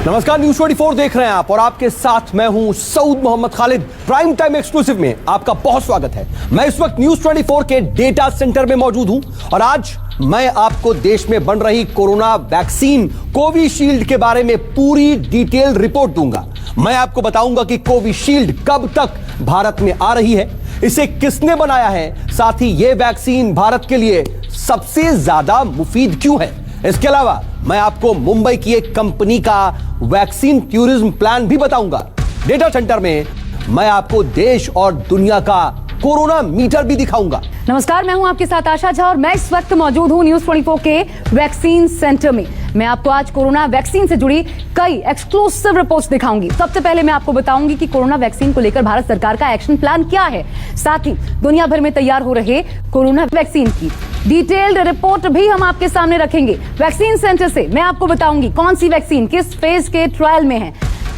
नमस्कार, न्यूज 24 देख रहे हैं आप और आपके साथ मैं हूं Saud Mohammad Khalid. Prime time exclusive में आपका बहुत स्वागत है। मैं इस वक्त न्यूज 24 के डेटा सेंटर में मौजूद हूं और आज मैं आपको देश में बन रही कोरोना वैक्सीन कोविशील्ड के बारे में पूरी डिटेल रिपोर्ट दूंगा। मैं आपको बताऊंगा कि कोविशील्ड कब तक भारत में आ रही है, इसे किसने बनाया है, साथ ही यह वैक्सीन भारत के लिए सबसे ज्यादा मुफीद क्यों है। इसके अलावा मैं आपको मुंबई की एक कंपनी का वैक्सीन टूरिज्म प्लान भी बताऊंगा। डेटा सेंटर में मैं आपको देश और दुनिया का कोरोना मीटर भी दिखाऊंगा। नमस्कार, मैं हूं आपके साथ आशा झा और मैं इस वक्त मौजूद हूं न्यूज 24 के वैक्सीन सेंटर में। मैं आपको आज कोरोना वैक्सीन से जुड़ी कई एक्सक्लूसिव रिपोर्ट्स दिखाऊंगी। सबसे पहले मैं आपको बताऊंगी कि कोरोना वैक्सीन को लेकर भारत सरकार का एक्शन प्लान क्या है, साथ ही दुनिया भर में तैयार हो रहे कोरोना वैक्सीन की डिटेल्ड रिपोर्ट भी हम आपके सामने रखेंगे। वैक्सीन सेंटर से मैं आपको बताऊंगी कौन सी वैक्सीन किस फेज के ट्रायल में है,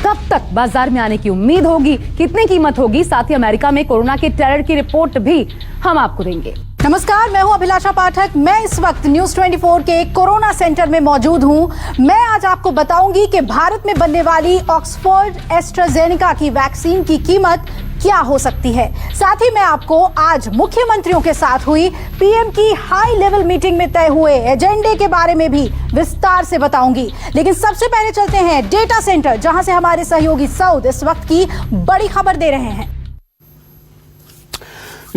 कब तक बाजार में आने की उम्मीद होगी, कितनी कीमत होगी, साथ ही अमेरिका में कोरोना के टेरर की रिपोर्ट भी हम आपको देंगे। नमस्कार, मैं हूं अभिलाषा पाठक। मैं इस वक्त न्यूज 24 के कोरोना सेंटर में मौजूद हूं। मैं आज आपको बताऊंगी कि भारत में बनने वाली ऑक्सफोर्ड एस्ट्राजेनेका की वैक्सीन की कीमत क्या हो सकती है। साथ ही मैं आपको आज मुख्यमंत्रियों के साथ हुई पीएम की हाई लेवल मीटिंग में तय हुए एजेंडे के बारे में भी विस्तार से बताऊंगी। लेकिन सबसे पहले चलते हैं डेटा सेंटर, जहां से हमारे सहयोगी सऊद इस वक्त की बड़ी खबर दे रहे हैं।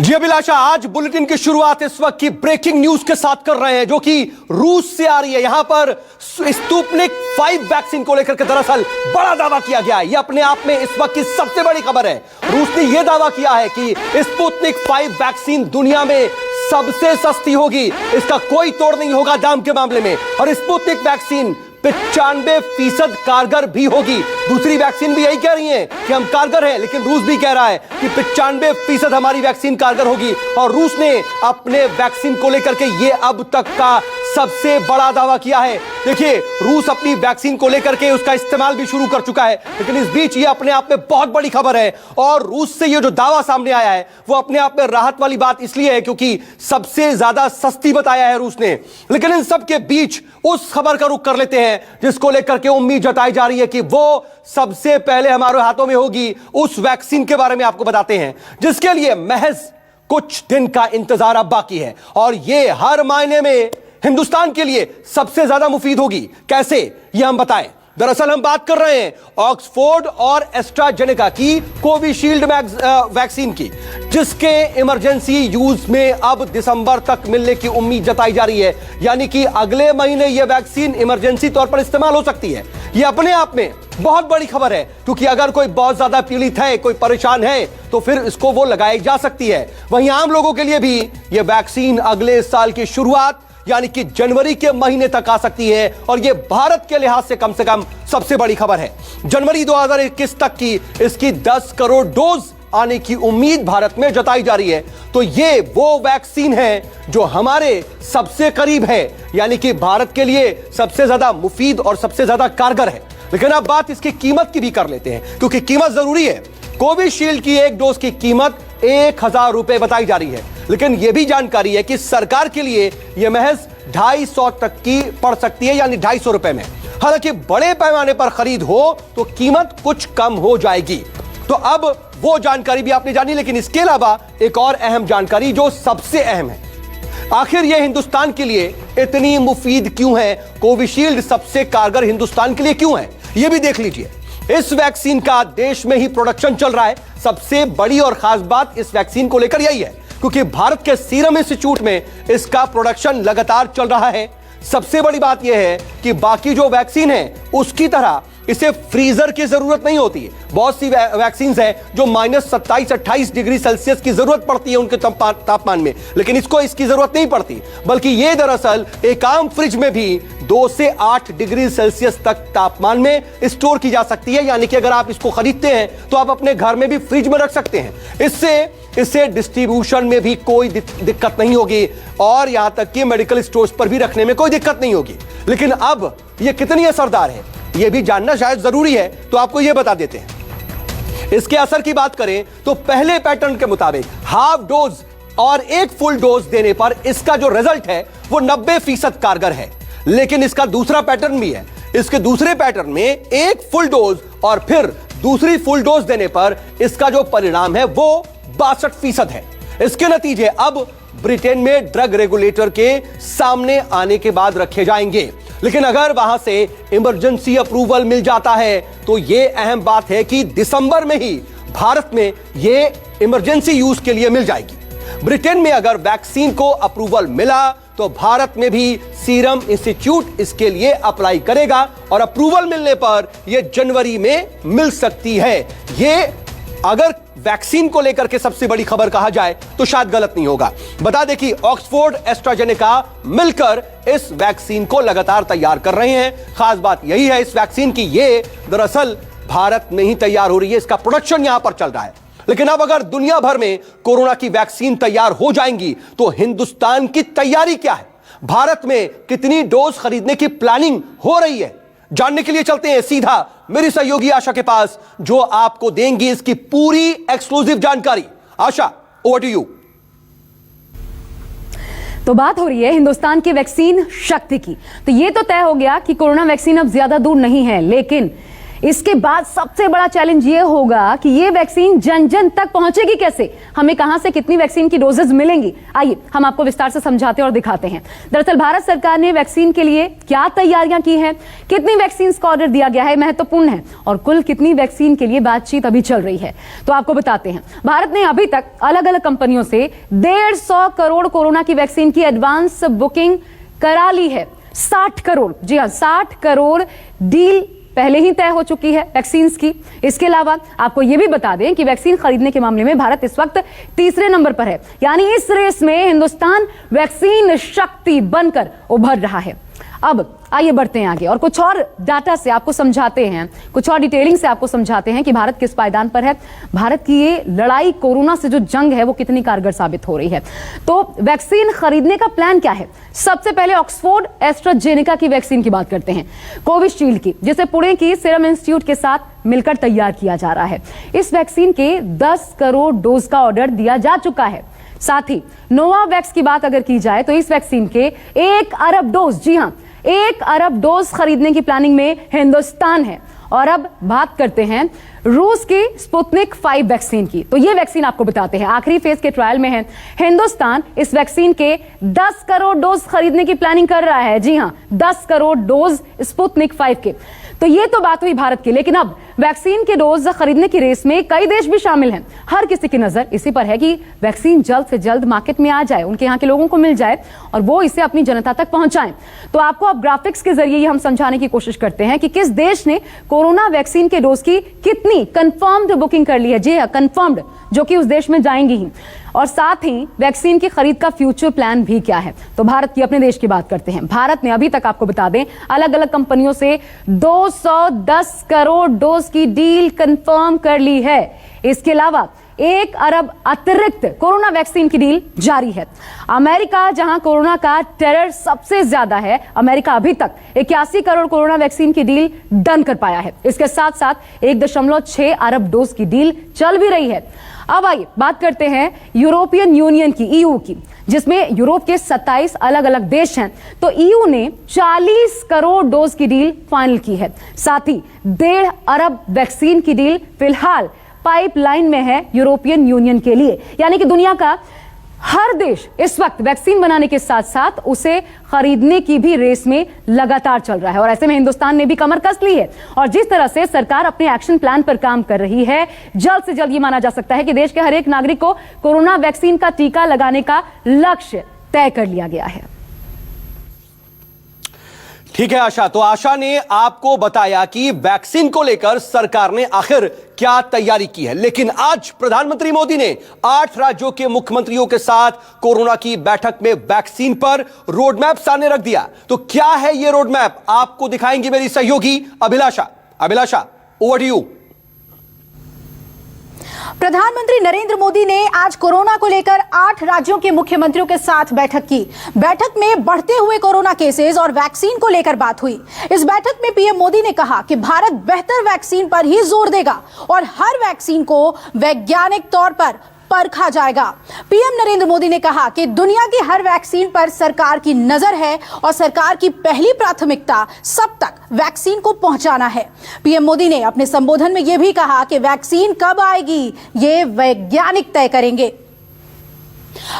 जी अभिलाषा, आज बुलेटिन की शुरुआत इस वक्त की ब्रेकिंग न्यूज के साथ कर रहे हैं जो कि रूस से आ रही है। यहां पर स्पुतनिक 5 वैक्सीन को लेकर के दरअसल बड़ा दावा किया गया है। यह अपने आप में इस वक्त की सबसे बड़ी खबर है। रूस ने यह दावा किया है कि स्पुतनिक 5 वैक्सीन दुनिया में सबसे सस्ती होगी, इसका कोई तोड़ नहीं होगा दाम के मामले में, और स्पुतनिक वैक्सीन 95% कारगर भी होगी। दूसरी वैक्सीन भी यही कह रही है कि हम कारगर हैं, लेकिन रूस भी कह रहा है कि 95% हमारी वैक्सीन कारगर होगी। और रूस ने अपने वैक्सीन को लेकर के ये अब तक का सबसे बड़ा दावा किया है। देखिए, रूस अपनी वैक्सीन को लेकर के उसका इस्तेमाल भी शुरू कर चुका है, लेकिन इस बीच ये अपने आप में बहुत बड़ी खबर है। और रूस से ये जो दावा सामने आया है वो अपने आप में राहत वाली बात इसलिए है क्योंकि सबसे ज्यादा सस्ती बताया है रूस ने। लेकिन इन सब के बीच उस खबर का रुख कर लेते हैं जिसको लेकर के उम्मीद जताई जा रही है कि वो सबसे पहले हमारे हाथों में होगी। उस वैक्सीन के बारे में आपको बताते हैं जिसके लिए महज कुछ दिन का इंतजार अब बाकी है, और ये हर मायने में हिंदुस्तान के लिए सबसे ज्यादा मुफीद होगी। कैसे, ये हम बताएं। दरअसल हम बात कर रहे हैं ऑक्सफोर्ड और एस्ट्राजेनेका की कोविशील्ड वैक्सीन की, जिसके इमरजेंसी यूज में अब दिसंबर तक मिलने की उम्मीद जताई जा रही है। यानी कि अगले महीने यह वैक्सीन इमरजेंसी तौर पर इस्तेमाल हो सकती है। यह अपने आप में बहुत बड़ी खबर है क्योंकि अगर कोई बहुत ज्यादा पीड़ित है, कोई परेशान है, तो फिर इसको वो लगाई जा सकती है। वहीं आम लोगों के लिए भी यह वैक्सीन अगले साल की शुरुआत यानी कि जनवरी के महीने तक आ सकती है, और यह भारत के लिहाज से कम सबसे बड़ी खबर है। जनवरी 2021 तक की इसकी 10 करोड़ डोज आने की उम्मीद भारत में जताई जा रही है। तो ये वो वैक्सीन है जो हमारे सबसे करीब है, यानी कि भारत के लिए सबसे ज्यादा मुफीद और सबसे ज्यादा कारगर है। लेकिन अब बात इसकी कीमत की भी कर लेते हैं क्योंकि कीमत जरूरी है। कोविशील्ड की एक डोज की कीमत 1000 रुपए बताई जा रही है, लेकिन यह भी जानकारी है कि सरकार के लिए यह महज 250 तक की पड़ सकती है, यानी 250 रुपए में। हालांकि बड़े पैमाने पर खरीद हो तो कीमत कुछ कम हो जाएगी। तो अब वो जानकारी भी आपने जानी, लेकिन इसके अलावा एक और अहम जानकारी जो सबसे अहम है, आखिर यह हिंदुस्तान के लिए इतनी मुफीद क्यों है, कोविशील्ड सबसे कारगर हिंदुस्तान के लिए क्यों है, यह भी देख लीजिए। इस वैक्सीन का देश में ही प्रोडक्शन चल रहा है। सबसे बड़ी और खास बात इस वैक्सीन को लेकर यही है क्योंकि भारत के सीरम इंस्टीट्यूट में इसका प्रोडक्शन लगातार चल रहा है। सबसे बड़ी बात यह है कि बाकी जो वैक्सीन है उसकी तरह इसे फ्रीजर की जरूरत नहीं होती है। बहुत सी वैक्सीन है जो -27-28 डिग्री सेल्सियस की जरूरत पड़ती है उनके तापमान में, लेकिन इसको इसकी जरूरत नहीं पड़ती, बल्कि यह दरअसल एक आम फ्रिज में भी 2 से 8 डिग्री सेल्सियस तक तापमान में स्टोर की जा सकती है। यानी कि अगर आप इसको खरीदते हैं तो आप अपने घर में भी फ्रिज में रख सकते हैं। इससे डिस्ट्रीब्यूशन में भी कोई दिक्कत नहीं होगी और यहां तक कि मेडिकल स्टोर्स पर भी रखने में कोई दिक्कत नहीं होगी। लेकिन अब यह कितनी असरदार है यह भी जानना शायद जरूरी है, तो आपको यह बता देते हैं। इसके असर की बात करें तो पहले पैटर्न के मुताबिक हाफ डोज और एक फुल डोज देने पर इसका जो रिजल्ट है वो 90% कारगर है। लेकिन इसका दूसरा पैटर्न भी है। इसके दूसरे पैटर्न में एक फुल डोज और फिर दूसरी फुल डोज देने पर इसका जो परिणाम है वो 62% है। इसके नतीजे अब ब्रिटेन में ड्रग रेगुलेटर के सामने आने के बाद रखे जाएंगे। लेकिन अगर वहां से इमरजेंसी अप्रूवल मिल जाता है तो यह अहम बात है कि दिसंबर में ही भारत में यह इमरजेंसी यूज के लिए मिल जाएगी। ब्रिटेन में अगर वैक्सीन को अप्रूवल मिला तो भारत में भी सीरम इंस्टीट्यूट इसके लिए अप्लाई करेगा और अप्रूवल मिलने पर यह जनवरी में मिल सकती है। यह अगर वैक्सीन को लेकर के सबसे बड़ी खबर कहा जाए तो शायद गलत नहीं होगा। बता दें कि ऑक्सफोर्ड एस्ट्राजेनेका मिलकर इस वैक्सीन को लगातार तैयार कर रहे हैं। खास बात यही है इस वैक्सीन की, ये दरअसल भारत में ही तैयार हो रही है, इसका प्रोडक्शन यहां पर चल रहा है। लेकिन अब अगर दुनिया भर में कोरोना की वैक्सीन तैयार हो जाएंगी तो हिंदुस्तान की तैयारी क्या है, भारत में कितनी डोज खरीदने की प्लानिंग हो रही है, जानने के लिए चलते हैं सीधा मेरी सहयोगी आशा के पास, जो आपको देंगी इसकी पूरी एक्सक्लूसिव जानकारी। आशा, ओवर टू यू। तो बात हो रही है हिंदुस्तान की वैक्सीन शक्ति की। तो यह तो तय हो गया कि कोरोना वैक्सीन अब ज्यादा दूर नहीं है, लेकिन इसके बाद सबसे बड़ा चैलेंज यह होगा कि यह वैक्सीन जन जन तक पहुंचेगी कैसे, हमें कहां से कितनी वैक्सीन की डोजेस मिलेंगी। आइए हम आपको विस्तार से समझाते और दिखाते हैं। दरअसल भारत सरकार ने वैक्सीन के लिए क्या तैयारियां की हैं, कितनी वैक्सीन का ऑर्डर दिया गया है महत्वपूर्ण है, और कुल कितनी वैक्सीन के लिए बातचीत अभी चल रही है तो आपको बताते हैं। भारत ने अभी तक अलग अलग कंपनियों से 150 करोड़ कोरोना की वैक्सीन की एडवांस बुकिंग करा ली है। 60 करोड़, जी हां 60 करोड़ डील पहले ही तय हो चुकी है वैक्सीन की। इसके अलावा आपको यह भी बता दें कि वैक्सीन खरीदने के मामले में भारत इस वक्त तीसरे नंबर पर है, यानी इस रेस में हिंदुस्तान वैक्सीन शक्ति बनकर उभर रहा है। अब आइए बढ़ते हैं आगे और कुछ और डाटा से आपको समझाते हैं, कुछ और डिटेलिंग से आपको समझाते हैं कि भारत किस पायदान पर है, भारत की ये लड़ाई कोरोना से जो जंग है वो कितनी कारगर साबित हो रही है। तो वैक्सीन खरीदने का प्लान क्या है, सबसे पहले ऑक्सफोर्ड एस्ट्राजेनेका की वैक्सीन की बात करते हैं, कोविशील्ड की, जिसे पुणे की सीरम इंस्टीट्यूट के साथ मिलकर तैयार किया जा रहा है। इस वैक्सीन के 10 करोड़ डोज का ऑर्डर दिया जा चुका है। साथ ही नोवावैक्स की बात अगर की जाए तो इस वैक्सीन के 1 अरब डोज, जी हां 1 अरब डोज खरीदने की प्लानिंग में हिंदुस्तान है। और अब बात करते हैं रूस की स्पुतनिक 5 वैक्सीन की। तो ये वैक्सीन आपको बताते हैं आखिरी फेज के ट्रायल में है। हिंदुस्तान इस वैक्सीन के 10 करोड़ डोज खरीदने की प्लानिंग कर रहा है, जी हां 10 करोड़ डोज स्पुतनिक 5 के। तो ये तो बात हुई भारत की, लेकिन अब वैक्सीन के डोज खरीदने की रेस में कई देश भी शामिल हैं। हर किसी की नजर इसी पर है कि वैक्सीन जल्द से जल्द मार्केट में आ जाए, उनके यहाँ के लोगों को मिल जाए और वो इसे अपनी जनता तक पहुंचाएं। तो आपको अब ग्राफिक्स के जरिए हम समझाने की कोशिश करते हैं कि किस देश ने कोरोना वैक्सीन के डोज की कितनी कंफर्म्ड बुकिंग कर ली है, जी कंफर्म्ड, जो कि उस देश में जाएंगी ही, और साथ ही वैक्सीन की खरीद का फ्यूचर प्लान भी क्या है। तो भारत की अपने देश की बात करते हैं। भारत ने अभी तक आपको बता दें अलग अलग कंपनियों से 210 करोड़ डोज की डील कंफर्म कर ली है। इसके अलावा 1 अरब अतिरिक्त कोरोना वैक्सीन की डील जारी है। अमेरिका, जहां कोरोना का टेरर सबसे ज्यादा है, अमेरिका अभी तक 81 करोड़ कोरोना वैक्सीन की डील डन कर पाया है। इसके साथ साथ 1.6 अरब डोज की डील चल भी रही है। अब आइए बात करते हैं यूरोपियन यूनियन की, ईयू की, जिसमें यूरोप के 27 अलग अलग देश हैं। तो ईयू ने 40 करोड़ डोज की डील फाइनल की है। साथ ही 1.5 अरब वैक्सीन की डील फिलहाल पाइपलाइन में है यूरोपियन यूनियन के लिए, यानी कि दुनिया का हर देश इस वक्त वैक्सीन बनाने के साथ साथ उसे खरीदने की भी रेस में लगातार चल रहा है। और ऐसे में हिंदुस्तान ने भी कमर कस ली है और जिस तरह से सरकार अपने एक्शन प्लान पर काम कर रही है, जल्द से जल्द ये माना जा सकता है कि देश के हर एक नागरिक को कोरोना वैक्सीन का टीका लगाने का लक्ष्य तय कर लिया गया है। ठीक है आशा, तो आशा ने आपको बताया कि वैक्सीन को लेकर सरकार ने आखिर क्या तैयारी की है। लेकिन आज प्रधानमंत्री मोदी ने 8 राज्यों के मुख्यमंत्रियों के साथ कोरोना की बैठक में वैक्सीन पर रोडमैप सामने रख दिया। तो क्या है यह रोडमैप, आपको दिखाएंगी मेरी सहयोगी अभिलाषा। अभिलाषा, ओवर टू यू। प्रधानमंत्री नरेंद्र मोदी ने आज कोरोना को लेकर 8 राज्यों के मुख्यमंत्रियों के साथ बैठक की। बैठक में बढ़ते हुए कोरोना केसेस और वैक्सीन को लेकर बात हुई। इस बैठक में पीएम मोदी ने कहा कि भारत बेहतर वैक्सीन पर ही जोर देगा और हर वैक्सीन को वैज्ञानिक तौर पर परखा जाएगा। पीएम नरेंद्र मोदी ने कहा कि दुनिया की हर वैक्सीन पर सरकार की नजर है और सरकार की पहली प्राथमिकता सब तक वैक्सीन को पहुंचाना है। पीएम मोदी ने अपने संबोधन में यह भी कहा कि वैक्सीन कब आएगी ये वैज्ञानिक तय करेंगे।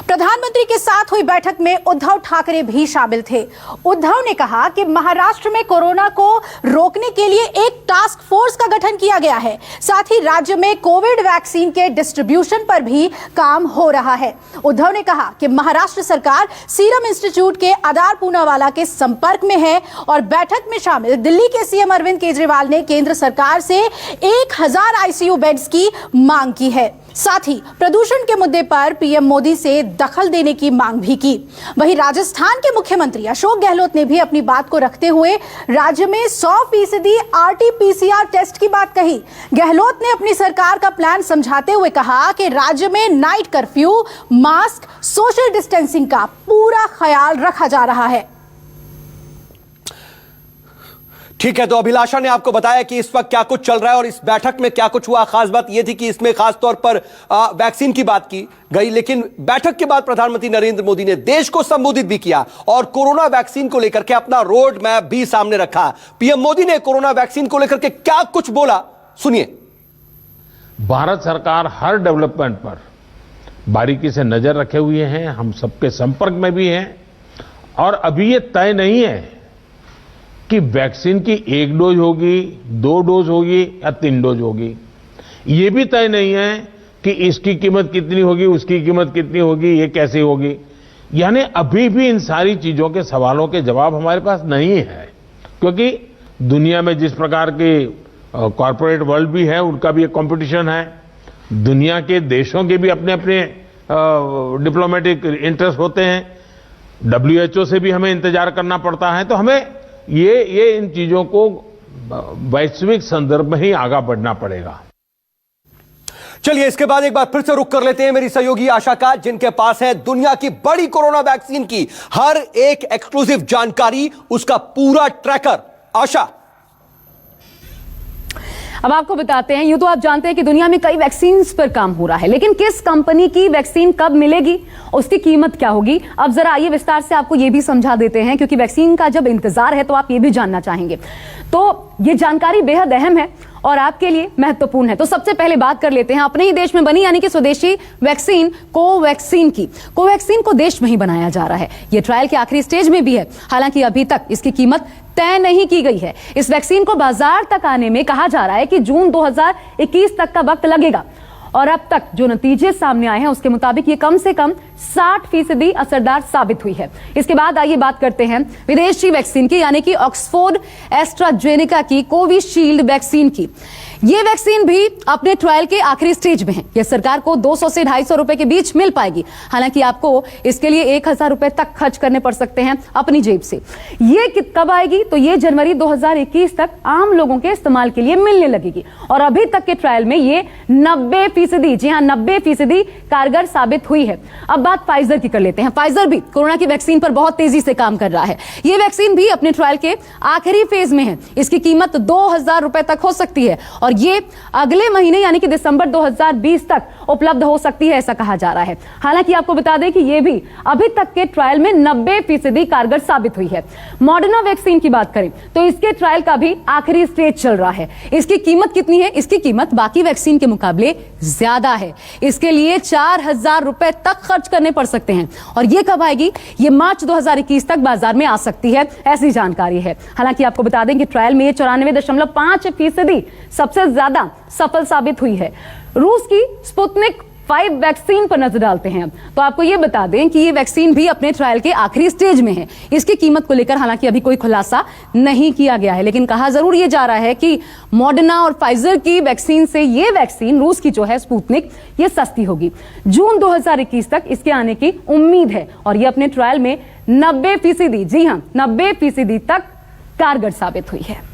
प्रधानमंत्री के साथ हुई बैठक में उद्धव ठाकरे भी शामिल थे। उद्धव ने कहा कि महाराष्ट्र में कोरोना को रोकने के लिए एक टास्क फोर्स का गठन किया गया है। साथ ही राज्य में कोविड वैक्सीन के डिस्ट्रीब्यूशन पर भी काम हो रहा है। उद्धव ने कहा कि महाराष्ट्र सरकार सीरम इंस्टीट्यूट के आधार पूनावाला के संपर्क में है और बैठक में शामिल दिल्ली के सीएम अरविंद केजरीवाल ने केंद्र सरकार से 1000 आईसीयू बेड्स की मांग की है। साथ ही प्रदूषण के मुद्दे पर पीएम मोदी से दखल देने की मांग भी की। वहीं राजस्थान के मुख्यमंत्री अशोक गहलोत ने भी अपनी बात को रखते हुए राज्य में 100% आरटी-पीसीआर टेस्ट की बात कही। गहलोत ने अपनी सरकार का प्लान समझाते हुए कहा कि राज्य में night curfew, mask, social distancing का पूरा ख्याल रखा जा रहा है। ठीक है, तो अभिलाषा ने आपको बताया कि इस वक्त क्या कुछ चल रहा है और इस बैठक में क्या कुछ हुआ। खास बात यह थी कि इसमें खास तौर पर वैक्सीन की बात की गई, लेकिन बैठक के बाद प्रधानमंत्री नरेंद्र मोदी ने देश को संबोधित भी किया और कोरोना वैक्सीन को लेकर के अपना रोड मैप भी सामने रखा। पीएम मोदी ने कोरोना वैक्सीन को लेकर के क्या कुछ बोला, सुनिए। भारत सरकार हर डेवलपमेंट पर बारीकी से नजर रखे हुए हैं, हम सबके संपर्क में भी हैं और अभी ये तय नहीं है कि वैक्सीन की 1 डोज होगी, 2 डोज होगी या 3 डोज होगी। ये भी तय नहीं है कि इसकी कीमत कितनी होगी, उसकी कीमत कितनी होगी, ये कैसे होगी। यानी अभी भी इन सारी चीजों के सवालों के जवाब हमारे पास नहीं है, क्योंकि दुनिया में जिस प्रकार के कॉरपोरेट वर्ल्ड भी है, उनका भी एक कंपटीशन है। दुनिया के देशों के भी अपने अपने डिप्लोमेटिक इंटरेस्ट होते हैं। WHO से भी हमें इंतजार करना पड़ता है। तो हमें ये इन चीजों को वैश्विक संदर्भ में ही आगे बढ़ना पड़ेगा। चलिए, इसके बाद एक बार फिर से रुक कर लेते हैं मेरी सहयोगी आशा का, जिनके पास है दुनिया की बड़ी कोरोना वैक्सीन की हर एक एक्सक्लूसिव जानकारी, उसका पूरा ट्रैकर। आशा, अब आपको बताते हैं, यूं तो आप जानते हैं कि दुनिया में कई वैक्सीन पर काम हो रहा है, लेकिन किस कंपनी की वैक्सीन कब मिलेगी, उसकी कीमत क्या होगी, अब जरा आइए विस्तार से आपको यह भी समझा देते हैं, क्योंकि वैक्सीन का जब इंतजार है तो आप ये भी जानना चाहेंगे। तो ये जानकारी बेहद अहम है और आपके लिए महत्वपूर्ण है। तो सबसे पहले बात कर लेते हैं अपने ही देश में बनी यानी कि स्वदेशी वैक्सीन कोवैक्सीन की। कोवैक्सीन को देश में ही बनाया जा रहा है। यह ट्रायल के आखिरी स्टेज में भी है। हालांकि अभी तक इसकी कीमत तय नहीं की गई है। इस वैक्सीन को बाजार तक आने में कहा जा रहा है कि जून 2021 तक का वक्त लगेगा और अब तक जो नतीजे सामने आए हैं उसके मुताबिक ये कम से कम 60% असरदार साबित हुई है। इसके बाद आइए बात करते हैं विदेशी वैक्सीन की यानी कि ऑक्सफोर्ड एस्ट्राजेनेका की कोविशील्ड वैक्सीन की। ये वैक्सीन भी अपने ट्रायल के आखिरी स्टेज में है। यह सरकार को 200 से 250 रुपए के बीच मिल पाएगी। हालांकि आपको इसके लिए 1000 रुपए तक खर्च करने पड़ सकते हैं अपनी जेब से। ये कब आएगी? तो ये जनवरी 2021 तक आम लोगों के इस्तेमाल के लिए मिलने लगेगी और अभी तक के ट्रायल में ये 90%, जी हां 90% कारगर साबित हुई है। अब बात फाइजर की कर लेते हैं। फाइजर भी कोरोना की वैक्सीन पर बहुत तेजी से काम कर रहा है। यह वैक्सीन भी अपने ट्रायल के आखिरी फेज में है। इसकी कीमत 2000 रुपए तक हो सकती है और ये अगले महीने यानी कि दिसंबर 2020 तक उपलब्ध हो सकती है, ऐसा कहा जा रहा है। हालांकि आपको बता दें कि ये भी अभी तक के ट्रायल में 90% कारगर साबित हुई है। मॉडर्ना वैक्सीन की बात करें तो इसके ट्रायल का भी आखिरी स्टेज चल रहा है। इसकी कीमत कितनी है? इसकी कीमत बाकी वैक्सीन के मुकाबले ज्यादा है। इसके लिए 4000 रुपए तक खर्च करने पड़ सकते हैं और ये कब आएगी? ये मार्च 2021 तक बाजार में आ सकती है, ऐसी जानकारी है। हालांकि आपको बता दें कि ट्रायल में 94.5% सबसे ज्यादा सफल साबित हुई है। रूस की स्पुतनिक 5 वैक्सीन पर नजर डालते हैं तो आपको यह बता दें कि ये वैक्सीन भी अपने ट्रायल के आखिरी स्टेज में है। इसकी कीमत को लेकर हालांकि अभी कोई खुलासा नहीं किया गया है, लेकिन कहा जरूर यह जा रहा है कि मॉडर्ना और फाइजर की वैक्सीन से ये वैक्सीन रूस की जो है स्पुतनिक ये सस्ती होगी। जून 2021 तक इसके आने की उम्मीद है और ये अपने ट्रायल में 90%, जी हां 90% तक कारगर साबित हुई है।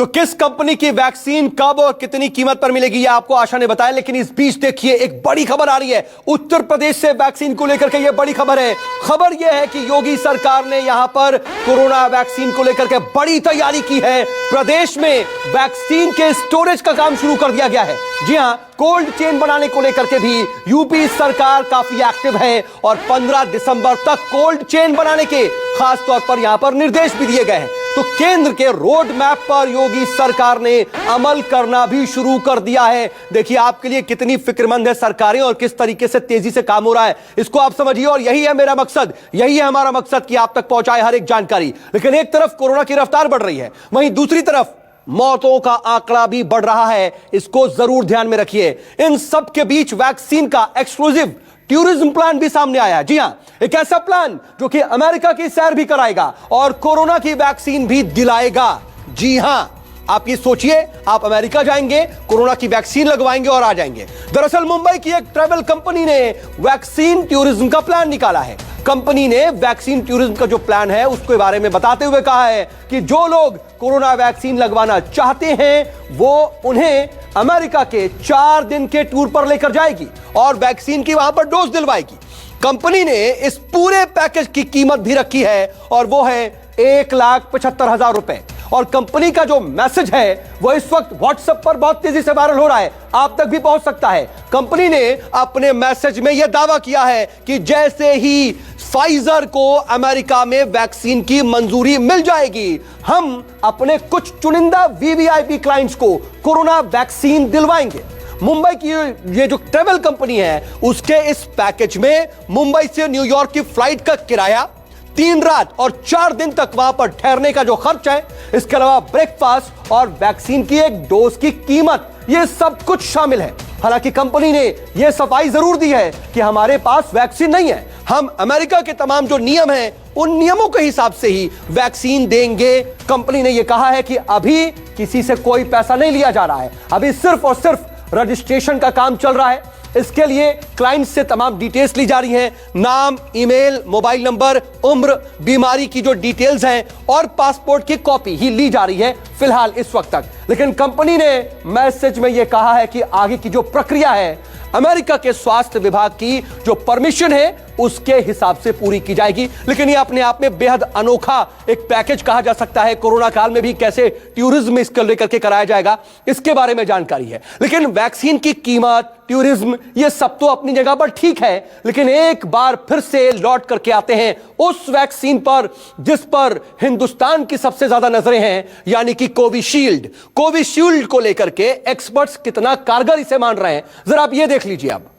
तो किस कंपनी की वैक्सीन कब और कितनी कीमत पर मिलेगी यह आपको आशा ने बताया, लेकिन इस बीच देखिए एक बड़ी खबर आ रही है उत्तर प्रदेश से वैक्सीन को लेकर के। यह बड़ी खबर है। खबर यह है कि योगी सरकार ने यहां पर कोरोना वैक्सीन को लेकर के बड़ी तैयारी की है। प्रदेश में वैक्सीन के स्टोरेज का काम शुरू कर दिया गया है। जी हां, कोल्ड चेन बनाने को लेकर के भी यूपी सरकार काफी एक्टिव है और 15 दिसंबर तक कोल्ड चेन बनाने के खास तौर पर यहां पर निर्देश भी दिए गए हैं। तो केंद्र के रोड मैप पर योगी सरकार ने अमल करना भी शुरू कर दिया है। देखिए आपके लिए कितनी फिक्रमंद है सरकारें और किस तरीके से तेजी से काम हो रहा है, इसको आप समझिए। और यही है मेरा मकसद, यही है हमारा मकसद कि आप तक पहुंचाए हर एक जानकारी। लेकिन एक तरफ कोरोना की रफ्तार बढ़ रही है, वहीं दूसरी तरफ मौतों का आंकड़ा भी बढ़ रहा है। इसको जरूर ध्यान में रखिए। इन सब के बीच वैक्सीन का एक्सक्लूसिव टूरिज्म प्लान भी सामने आया है। जी हां, एक ऐसा प्लान जो कि अमेरिका की सैर भी कराएगा और कोरोना की वैक्सीन भी दिलाएगा। जी हां, आप ये सोचिए, आप अमेरिका जाएंगे, कोरोना की वैक्सीन लगवाएंगे और आ जाएंगे। दरअसल मुंबई की एक ट्रैवल कंपनी ने वैक्सीन टूरिज्म का प्लान निकाला है। कंपनी ने वैक्सीन टूरिज्म का जो प्लान है उसके बारे में बताते हुए कहा है कि जो लोग कोरोना वैक्सीन लगवाना चाहते हैं वो उन्हें अमेरिका के 4 दिन के टूर पर लेकर जाएगी और वैक्सीन की वहां पर डोज दिलवाएगी। कंपनी ने इस पूरे पैकेज की कीमत भी रखी है और वो है 1,75,000 रुपए। और कंपनी का जो मैसेज है वो इस वक्त व्हाट्सएप पर बहुत तेजी से वायरल हो रहा है, आप तक भी पहुंच सकता है। कंपनी ने अपने मैसेज में यह दावा किया है कि जैसे ही फाइजर को अमेरिका में वैक्सीन की मंजूरी मिल जाएगी, हम अपने कुछ चुनिंदा वीवीआईपी क्लाइंट्स को कोरोना वैक्सीन दिलवाएंगे। मुंबई की ये जो ट्रैवल कंपनी है उसके इस पैकेज में मुंबई से न्यूयॉर्क की फ्लाइट का किराया, 3 रात और 4 दिन तक वहां पर ठहरने का जो खर्च है, इसके अलावा ब्रेकफास्ट और वैक्सीन की एक डोज की कीमत, ये सब कुछ शामिल है। हालांकि कंपनी ने यह सफाई जरूर दी है कि हमारे पास वैक्सीन नहीं है, हम अमेरिका के तमाम जो नियम हैं उन नियमों के हिसाब से ही वैक्सीन देंगे। कंपनी ने यह कहा है कि अभी किसी से कोई पैसा नहीं लिया जा रहा है, अभी सिर्फ और सिर्फ रजिस्ट्रेशन का काम चल रहा है। इसके लिए क्लाइंट से तमाम डिटेल्स ली जा रही हैं, नाम, ईमेल, मोबाइल नंबर, उम्र, बीमारी की जो डिटेल्स हैं और पासपोर्ट की कॉपी ही ली जा रही है फिलहाल इस वक्त तक। लेकिन कंपनी ने मैसेज में यह कहा है कि आगे की जो प्रक्रिया है अमेरिका के स्वास्थ्य विभाग की जो परमिशन है उसके हिसाब से पूरी की जाएगी। लेकिन यह अपने आप में बेहद अनोखा एक पैकेज कहा जा सकता है। कोरोना काल में भी कैसे टूरिज्म इसको लेकर के कराया जाएगा, इसके बारे में जानकारी है। लेकिन वैक्सीन की कीमत, टूरिज्म, ये सब तो अपनी जगह पर ठीक है, लेकिन एक बार फिर से लौट करके आते हैं उस वैक्सीन पर जिस पर हिंदुस्तान की सबसे ज्यादा नजरें हैं, यानी कि कोविशील्ड। कोविशील्ड को लेकर के एक्सपर्ट्स कितना कारगर इसे मान रहे हैं, जरा आप ये देख लीजिए। अब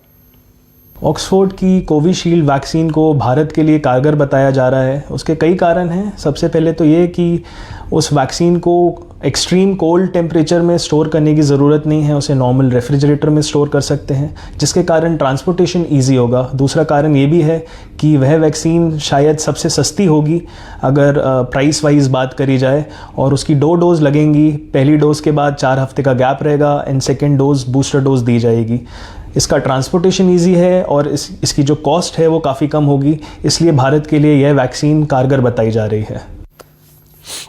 ऑक्सफोर्ड की कोविशील्ड वैक्सीन को भारत के लिए कारगर बताया जा रहा है। उसके कई कारण हैं। सबसे पहले तो ये कि उस वैक्सीन को एक्सट्रीम कोल्ड टेम्परेचर में स्टोर करने की ज़रूरत नहीं है, उसे नॉर्मल रेफ्रिजरेटर में स्टोर कर सकते हैं, जिसके कारण ट्रांसपोर्टेशन ईजी होगा। दूसरा कारण ये भी है कि वह वैक्सीन शायद सबसे सस्ती होगी अगर प्राइस वाइज बात करी जाए, और उसकी 2 डोज लगेंगी। पहली डोज़ के बाद 4 हफ्ते का गैप रहेगा and second dose booster dose दी जाएगी। इसका ट्रांसपोर्टेशन इजी है और इसकी जो कॉस्ट है वो काफ़ी कम होगी, इसलिए भारत के लिए यह वैक्सीन कारगर बताई जा रही है।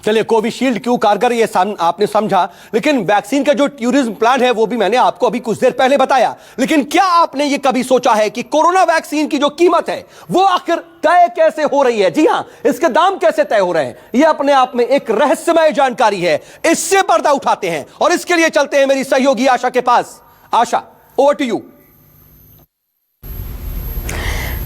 चलिए, कोविशील्ड क्यों कारगर ये आपने समझा, लेकिन वैक्सीन का जो टूरिज्म प्लान है वो भी मैंने आपको अभी कुछ देर पहले बताया। लेकिन क्या आपने ये कभी सोचा है कि कोरोना वैक्सीन की जो कीमत है वो आखिर तय कैसे हो रही है? जी हां, इसके दाम कैसे तय हो रहे हैं, ये अपने आप में एक रहस्यमय जानकारी है। इससे पर्दा उठाते हैं और इसके लिए चलते हैं मेरी सहयोगी आशा के पास। आशा, ओवर टू यू।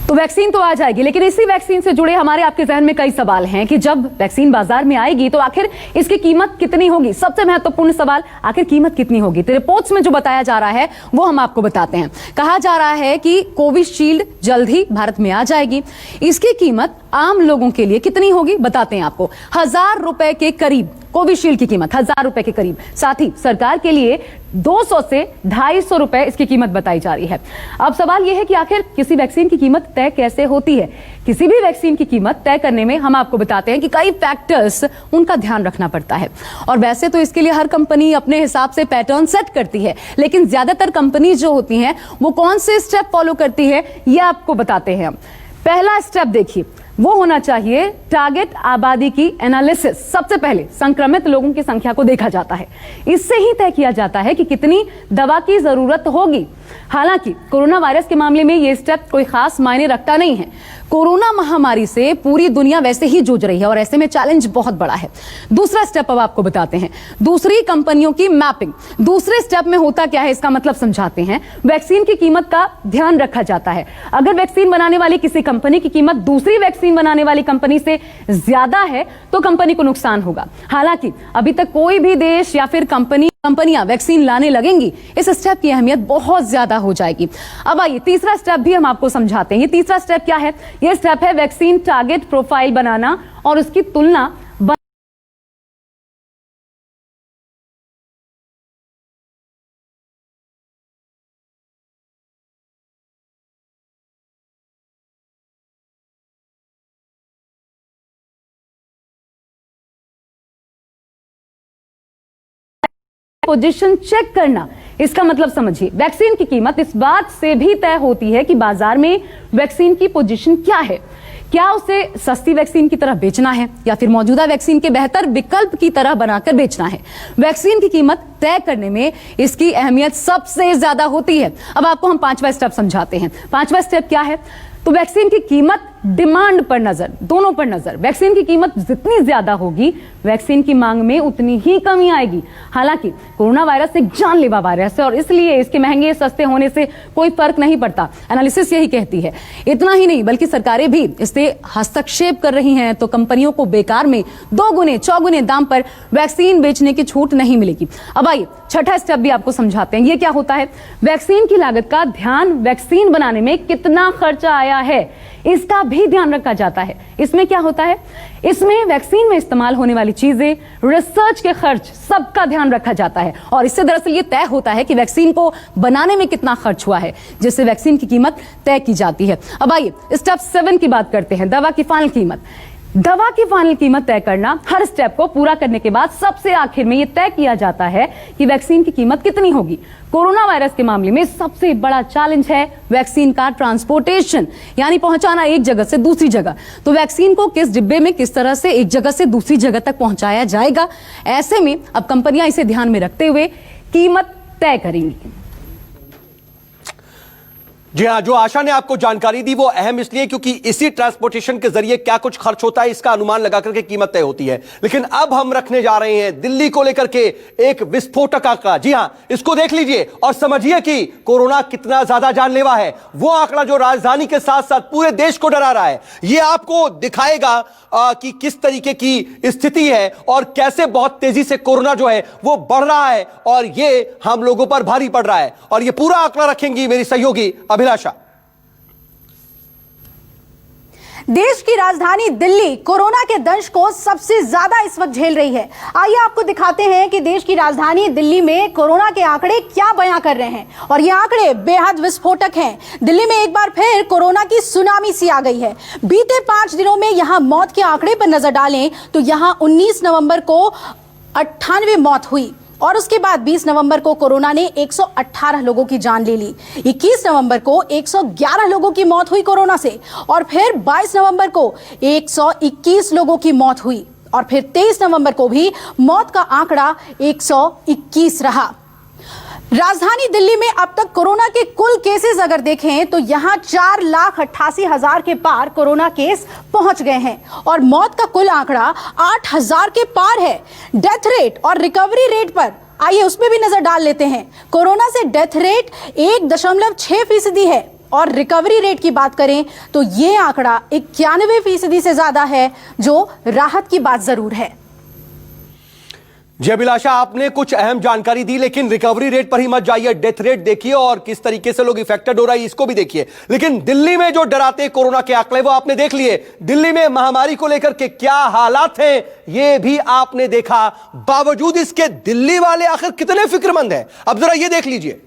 तो वैक्सीन तो आ जाएगी, लेकिन इसी वैक्सीन से जुड़े हमारे आपके जहन में कई सवाल हैं कि जब वैक्सीन बाजार में आएगी तो आखिर इसकी कीमत कितनी होगी। सबसे महत्वपूर्ण सवाल, आखिर कीमत कितनी होगी? तो रिपोर्ट्स में जो बताया जा रहा है वो हम आपको बताते हैं। कहा जा रहा है कि कोविशील्ड जल्द ही भारत में आ जाएगी। इसकी कीमत आम लोगों के लिए कितनी होगी बताते हैं आपको। 1,000 रुपए के करीब कोविशील्ड की कीमत, 1,000 रुपए के करीब। साथ ही सरकार के लिए 200 से 250 रुपए इसकी कीमत बताई जा रही है। अब सवाल यह है कि आखिर किसी वैक्सीन की कीमत तय कैसे होती है? किसी भी वैक्सीन की कीमत तय करने में हम आपको बताते हैं कि कई फैक्टर्स उनका ध्यान रखना पड़ता है। और वैसे तो इसके लिए हर कंपनी अपने हिसाब से पैटर्न सेट करती है, लेकिन ज्यादातर कंपनी जो होती हैं वो कौन से स्टेप फॉलो करती है ये आपको बताते हैं हम। पहला स्टेप देखिए, वो होना चाहिए टारगेट आबादी की एनालिसिस। सबसे पहले संक्रमित लोगों की संख्या को देखा जाता है, इससे ही तय किया जाता है कि कितनी दवा की जरूरत होगी। हालांकि कोरोना वायरस के मामले में यह स्टेप कोई खास मायने रखता नहीं है। कोरोना महामारी से पूरी दुनिया वैसे ही जूझ रही है और ऐसे में चैलेंज बहुत बड़ा है। दूसरा स्टेप अब आपको बताते हैं, दूसरी कंपनियों की मैपिंग। दूसरे स्टेप में होता क्या है इसका मतलब समझाते हैं। वैक्सीन की कीमत का ध्यान रखा जाता है। अगर वैक्सीन बनाने वाली किसी कंपनी की कीमत दूसरी वैक्सीन बनाने वाली कंपनी से ज्यादा है तो कंपनी को नुकसान होगा। हालांकि अभी तक कोई भी देश या फिर कंपनियां वैक्सीन लाने लगेंगी, इस स्टेप की अहमियत बहुत ज्यादा हो जाएगी। अब आइए तीसरा स्टेप भी हम आपको समझाते हैं। ये तीसरा स्टेप क्या है? ये स्टेप है वैक्सीन टारगेट प्रोफाइल बनाना और उसकी तुलना पोजीशन चेक करना। इसका मतलब समझिए, वैक्सीन की कीमत इस बात से भी तय होती है कि बाजार में वैक्सीन की पोजीशन क्या है। क्या उसे सस्ती वैक्सीन की तरह बेचना है या फिर मौजूदा वैक्सीन के बेहतर विकल्प की तरह बनाकर बेचना है। वैक्सीन की कीमत तय करने में इसकी अहमियत सबसे ज्यादा होती है। अब आपको हम पांचवा स्टेप समझाते हैं। पांचवा स्टेप क्या है? तो वैक्सीन की कीमत, डिमांड पर नजर, दोनों पर नजर। वैक्सीन की कीमत जितनी ज्यादा होगी, वैक्सीन की मांग में उतनी ही कमी आएगी। हालांकि कोरोना वायरस एक जानलेवा वायरस है और इसलिए इसके महंगे सस्ते होने से कोई फर्क नहीं पड़ता, एनालिसिस यही कहती है। इतना ही नहीं बल्कि सरकारें भी इससे हस्तक्षेप कर रही हैं, तो कंपनियों को बेकार में 2 गुने 4 गुने दाम पर वैक्सीन बेचने की छूट नहीं मिलेगी। अब आइए छठा स्टेप भी आपको समझाते हैं। ये क्या होता है? वैक्सीन की लागत का ध्यान, वैक्सीन बनाने में कितना खर्चा आया है इसका भी ध्यान रखा जाता है। इसमें क्या होता है? इसमें वैक्सीन में इस्तेमाल होने वाली चीजें, रिसर्च के खर्च, सबका ध्यान रखा जाता है और इससे दरअसल ये तय होता है कि वैक्सीन को बनाने में कितना खर्च हुआ है, जिससे वैक्सीन की कीमत तय की जाती है। अब आइए स्टेप 7 की बात करते हैं, दवा की फाइनल कीमत। दवा की फाइनल कीमत तय करना, हर स्टेप को पूरा करने के बाद सबसे आखिर में यह तय किया जाता है कि वैक्सीन की कीमत कितनी होगी। कोरोना वायरस के मामले में सबसे बड़ा चैलेंज है वैक्सीन का ट्रांसपोर्टेशन, यानी पहुंचाना एक जगह से दूसरी जगह। तो वैक्सीन को किस डिब्बे में किस तरह से एक जगह से दूसरी जगह तक पहुंचाया जाएगा, ऐसे में अब कंपनियां इसे ध्यान में रखते हुए कीमत तय करेंगी। जी हाँ, जो आशा ने आपको जानकारी दी वो अहम इसलिए क्योंकि इसी ट्रांसपोर्टेशन के जरिए क्या कुछ खर्च होता है इसका अनुमान लगा करके कीमत तय होती है। लेकिन अब हम रखने जा रहे हैं दिल्ली को लेकर के एक विस्फोटक आंकड़ा। जी हाँ, इसको देख लीजिए और समझिए कि कोरोना कितना ज्यादा जानलेवा है। वो आंकड़ा जो राजधानी के साथ साथ पूरे देश को डरा रहा है, ये आपको दिखाएगा कि किस तरीके की स्थिति है और कैसे बहुत तेजी से कोरोना जो है वो बढ़ रहा है और ये हम लोगों पर भारी पड़ रहा है। और ये पूरा आंकड़ा रखेंगी मेरी सहयोगी अभिलाषा। देश की राजधानी दिल्ली कोरोना के दंश को सबसे ज्यादा इस वक्त झेल रही है। आइए आपको दिखाते हैं कि देश की राजधानी दिल्ली में कोरोना के आंकड़े क्या बयां कर रहे हैं और ये आंकड़े बेहद विस्फोटक हैं। दिल्ली में एक बार फिर कोरोना की सुनामी सी आ गई है। बीते 5 दिनों में यहां मौत के आंकड़े पर नजर डालें तो यहां 19 नवंबर को 98 मौत हुई और उसके बाद 20 नवंबर को कोरोना ने 118 लोगों की जान ले ली। 21 नवंबर को 111 लोगों की मौत हुई कोरोना से और फिर 22 नवंबर को 121 लोगों की मौत हुई और फिर 23 नवंबर को भी मौत का आंकड़ा 121 रहा। राजधानी दिल्ली में अब तक कोरोना के कुल केसेस अगर देखें तो यहां 4,88,000 के पार कोरोना केस पहुंच गए हैं और मौत का कुल आंकड़ा 8,000 के पार है। डेथ रेट और रिकवरी रेट पर आइए उसमें भी नजर डाल लेते हैं। कोरोना से डेथ रेट 1.6% है और रिकवरी रेट की बात करें तो यह आंकड़ा 91% से ज्यादा है, जो राहत की बात जरूर है। जी अभिलाषा, आपने कुछ अहम जानकारी दी, लेकिन रिकवरी रेट पर ही मत जाइए, डेथ रेट देखिए और किस तरीके से लोग इफेक्टेड हो रहा है इसको भी देखिए। लेकिन दिल्ली में जो डराते कोरोना के आंकड़े वो आपने देख लिए। दिल्ली में महामारी को लेकर के क्या हालात हैं ये भी आपने देखा। बावजूद इसके दिल्ली वाले आखिर कितने फिक्रमंद हैं, अब जरा ये देख लीजिए।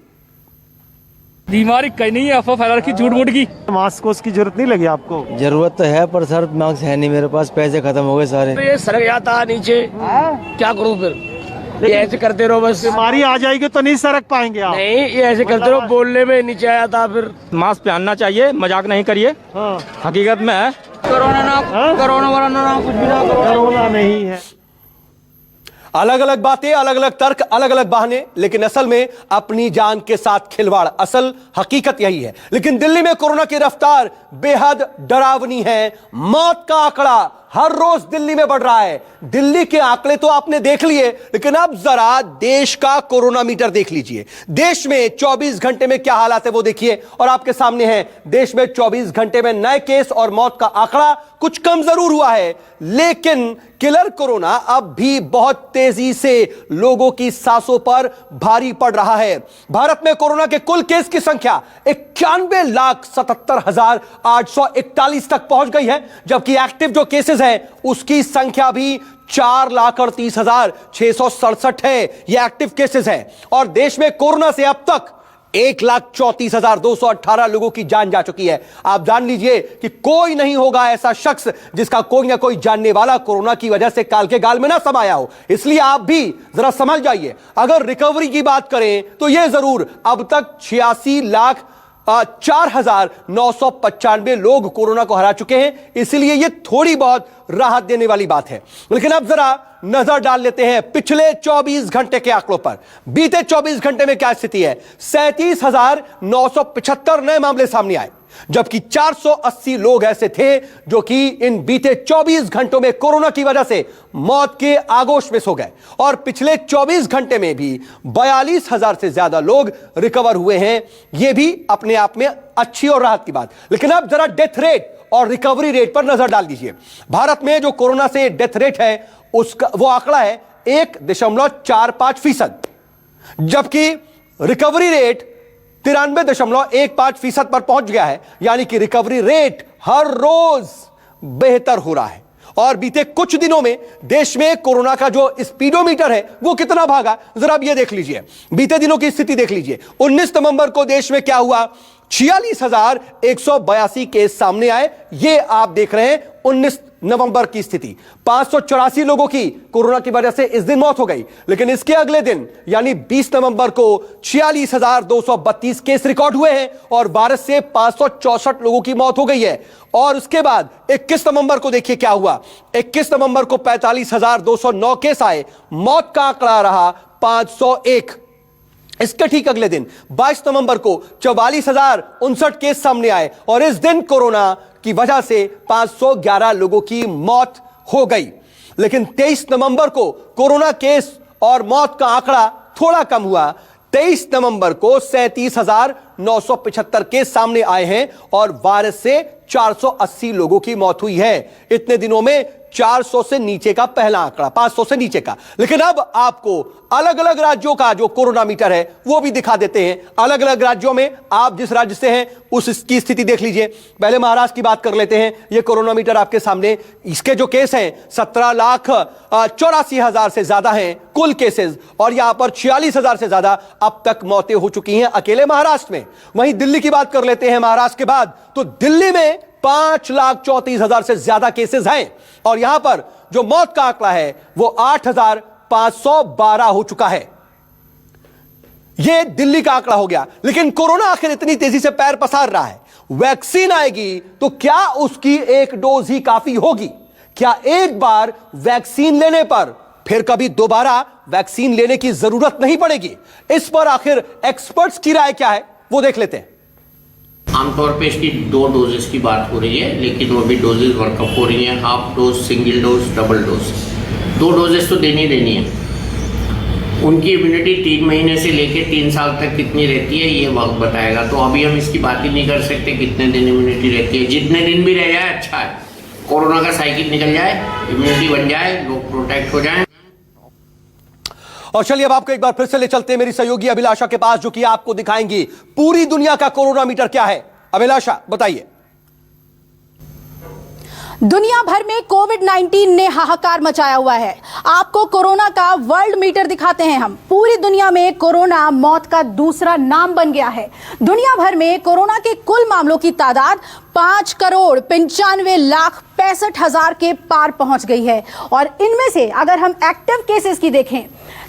बीमारी कहीं नहीं है, अफवाह फैला रखी झूठ मूठ की। मास्क को उसकी जरूरत नहीं लगी आपको? जरूरत तो है पर सर मास्क है नहीं मेरे पास, पैसे खत्म हो गए सारे। ये सड़क जाता नीचे, क्या करूं फिर? ये ऐसे करते रहो बस। बीमारी आ जाएगी तो नहीं सड़क पाएंगे आप। नहीं, ये ऐसे करते रहो, बोलने में नीचे आया था। फिर मास्क पहनना चाहिए, मजाक नहीं करिए। हाँ। हकीकत में है कोरोना ना कोरोना ना कुछ भी ना कोरोना नहीं है। अलग अलग बातें, अलग अलग तर्क, अलग अलग बहाने, लेकिन असल में अपनी जान के साथ खिलवाड़, असल हकीकत यही है। लेकिन दिल्ली में कोरोना की रफ्तार बेहद डरावनी है। मौत का आंकड़ा हर रोज दिल्ली में बढ़ रहा है। दिल्ली के आंकड़े तो आपने देख लिए, लेकिन अब जरा देश का कोरोना मीटर देख लीजिए। देश में 24 घंटे में क्या हालात है वो देखिए, और आपके सामने है देश में 24 घंटे में नए केस और मौत का आंकड़ा कुछ कम जरूर हुआ है, लेकिन किलर कोरोना अब भी बहुत तेजी से लोगों की सांसों पर भारी पड़ रहा है। भारत में कोरोना के कुल केस की संख्या 91,77,841 तक पहुंच गई है, जबकि एक्टिव जो केसेस है उसकी संख्या भी 4,38,667 है। यह एक्टिव केसेस है, और देश में कोरोना से अब तक 1,34,218 लोगों की जान जा चुकी है। आप जान लीजिए कि कोई नहीं होगा ऐसा शख्स जिसका कोई ना कोई जानने वाला कोरोना की वजह से काल के गाल में ना समाया हो। इसलिए आप भी जरा समझ जाइए। अगर रिकवरी की बात करें तो यह जरूर अब तक 86,04,995 लोग कोरोना को हरा चुके हैं, इसलिए यह थोड़ी बहुत राहत देने वाली बात है। लेकिन अब जरा नजर डाल लेते हैं पिछले 24 घंटे के आंकड़ों पर। बीते 24 घंटे में क्या स्थिति है? 37,975 नए मामले सामने आए, जबकि 480 लोग ऐसे थे जो कि इन बीते 24 घंटों में कोरोना की वजह से मौत के आगोश में सो गए। और पिछले 24 घंटे में भी 42,000 से ज्यादा लोग रिकवर हुए हैं। यह भी अपने आप में अच्छी और राहत की बात। लेकिन अब जरा डेथ रेट और रिकवरी रेट पर नजर डाल दीजिए। भारत में जो कोरोना से डेथ रेट है उसका वो आंकड़ा है 1.45%, जबकि रिकवरी रेट 93.15% पर पहुंच गया है। यानी कि रिकवरी रेट हर रोज बेहतर हो रहा है। और बीते कुछ दिनों में देश में कोरोना का जो स्पीडोमीटर है वो कितना भागा, जरा अब ये देख लीजिए। बीते दिनों की स्थिति देख लीजिए। 19 नवंबर को देश में क्या हुआ? 46,182 केस सामने आए। ये आप देख रहे हैं 19 नवंबर की स्थिति। 584 लोगों की कोरोना की वजह से इस दिन मौत हो गई। लेकिन इसके अगले दिन यानी 20 नवंबर को 46,232 केस रिकॉर्ड हुए हैं और वायरस से 564 लोगों की मौत हो गई है। और उसके बाद 21 नवंबर को देखिए क्या हुआ। 21 नवंबर को 45,209 केस आए, मौत का आंकड़ा रहा 501। इसके ठीक अगले दिन 22 नवंबर को 44,059 केस सामने आए और इस दिन कोरोना की वजह से 511 लोगों की मौत हो गई। लेकिन 23 नवंबर को कोरोना केस और मौत का आंकड़ा थोड़ा कम हुआ। 23 नवंबर को 37,975 केस सामने आए हैं और वायरस से 480 लोगों की मौत हुई है। इतने दिनों में 400 से नीचे का पहला आंकड़ा, 500 से नीचे का। लेकिन अब आपको अलग अलग राज्यों का जो कोरोना मीटर है वो भी दिखा देते हैं। अलग अलग राज्यों में आप जिस राज्य से हैं उसकी स्थिति देख लीजिए। पहले महाराष्ट्र की बात कर लेते हैं। ये कोरोना मीटर आपके सामने। इसके जो केस हैं 17,84,000 से ज्यादा हैं कुल केसेस, और यहां पर 46,000 से ज्यादा अब तक मौतें हो चुकी हैं अकेले महाराष्ट्र में। वहीं दिल्ली की बात कर लेते हैं महाराष्ट्र के बाद, तो दिल्ली में 5,34,000 से ज्यादा केसेस हैं और यहां पर जो मौत का आंकड़ा है वो 8,512 हो चुका है। यह दिल्ली का आंकड़ा हो गया। लेकिन कोरोना आखिर इतनी तेजी से पैर पसार रहा है, वैक्सीन आएगी तो क्या उसकी एक डोज ही काफी होगी? क्या एक बार वैक्सीन लेने पर फिर कभी दोबारा वैक्सीन लेने की जरूरत नहीं पड़ेगी? इस पर आखिर एक्सपर्ट्स की राय क्या है वो देख लेते हैं। आमतौर पे इसकी 2 डोजेस की बात हो रही है, लेकिन वो भी डोजेस वर्कअप हो रही हैं। Half dose, single dose, double dose, 2 doses तो देनी है। उनकी इम्यूनिटी 3 महीने से लेकर 3 साल तक कितनी रहती है ये वक्त बताएगा। तो अभी हम इसकी बात ही नहीं कर सकते कितने दिन इम्यूनिटी रहती है। जितने दिन भी रह जाए अच्छा है। कोरोना का साइकिल निकल जाए, इम्यूनिटी बन जाए, लोग प्रोटेक्ट हो जाए। और चलिए अब आपको एक बार फिर से ले चलते हैं मेरी सहयोगी अभिलाषा के पास, जो कि आपको दिखाएंगी पूरी दुनिया का कोरोना मीटर क्या है। अभिलाषा बताइए। दुनिया भर में कोविड-19 ने हाहाकार मचाया हुआ है। आपको कोरोना का वर्ल्ड मीटर दिखाते हैं हम। पूरी दुनिया में कोरोना मौत का दूसरा नाम बन गया है। दुनिया भर में कोरोना के कुल मामलों की तादाद 5,95,65,000 के पार पहुंच गई है और इनमें से अगर हम एक्टिव केसेस की देखें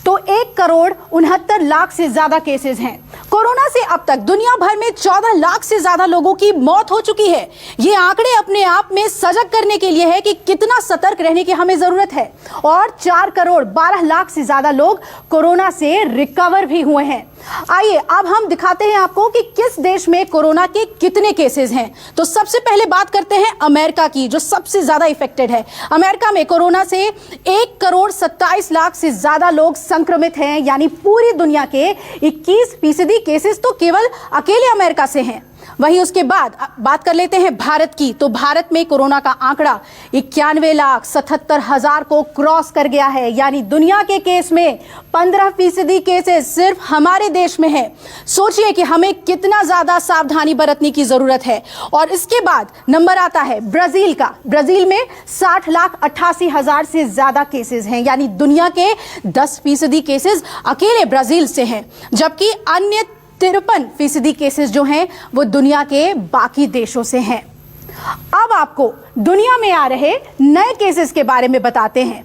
तो 1,69,00,000 से ज्यादा केसेस हैं। कोरोना से अब तक दुनिया भर में 14 लाख से ज्यादा लोगों की मौत हो चुकी है। ये आंकड़े अपने आप में सजग करने के लिए है कि कितना सतर्क रहने की हमें जरूरत है। और 4,12,00,000 से ज्यादा लोग कोरोना से रिकवर भी हुए हैं। आइए अब हम दिखाते हैं आपको कि किस देश में कोरोना के कितने केसेस हैं। तो सबसे पहले बात करते हैं अमेरिका की, जो सबसे ज्यादा इफेक्टेड है। अमेरिका में कोरोना से 1,27,00,000 से ज्यादा लोग संक्रमित हैं, यानी पूरी दुनिया के 21% केसेस तो केवल अकेले अमेरिका से हैं। वहीं उसके बाद बात कर लेते हैं भारत की। तो भारत में कोरोना का आंकड़ा 91,77,000 को क्रॉस कर गया है, यानी दुनिया के केस में 15% केसेस सिर्फ हमारे देश में है। सोचिए कि हमें कितना ज्यादा सावधानी बरतने की जरूरत है। और इसके बाद नंबर आता है ब्राजील का। ब्राजील में 60,88,000 से ज्यादा केसेस हैं, यानी दुनिया के 10% केसेस अकेले ब्राजील से हैं, जबकि अन्य 53% केसेस जो हैं वो दुनिया के बाकी देशों से हैं। अब आपको दुनिया में आ रहे नए केसेस के बारे में बताते हैं।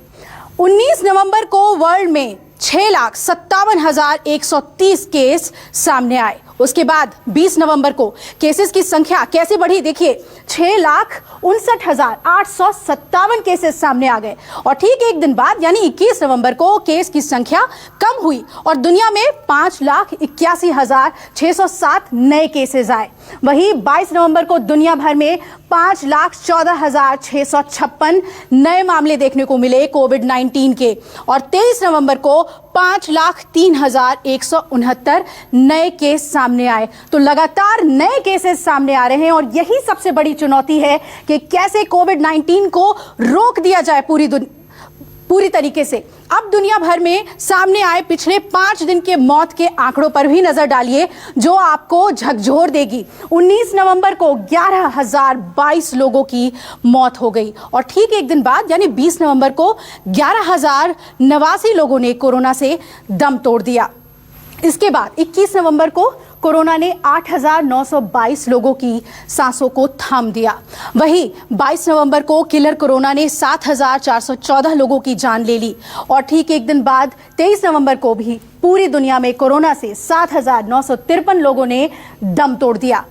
19 नवंबर को वर्ल्ड में 6,57,130 केस सामने आए। उसके बाद 20 नवंबर को केसेस की संख्या कैसे बढ़ी देखिए, 6,59,857 केसेस सामने आ गए। और ठीक एक दिन बाद यानी 21 नवंबर को केस की संख्या कम हुई और दुनिया में 5,81,607 नए केसेस आए। वहीं 22 नवंबर को दुनिया भर में 5,14,656 नए मामले देखने को मिले कोविड-19 के। और 23 नवंबर को 5,03,169 नए केस सामने आए। तो लगातार नए केसेस सामने आ रहे हैं और यही सबसे बड़ी चुनौती है कि कैसे कोविड-19 को रोक दिया जाए पूरी तरीके से। अब दुनिया भर में सामने आए पिछले 5 दिन के मौत के आंकड़ों पर भी नजर डालिए, जो आपको झकझोर देगी। 19 नवंबर को 11,022 लोगों की मौत हो गई और ठीक एक दिन बाद यानी 20 नवंबर को 11,089 लोगों ने कोरोना से दम तोड़ दिया। इसके बाद 21 नवंबर को कोरोना ने 8,922 लोगों की सांसों को थाम दिया। वहीं 22 नवंबर को किलर कोरोना ने 7,414 लोगों की जान ले ली और ठीक एक दिन बाद 23 नवंबर को भी पूरी दुनिया में कोरोना से 7,953 लोगों ने दम तोड़ दिया।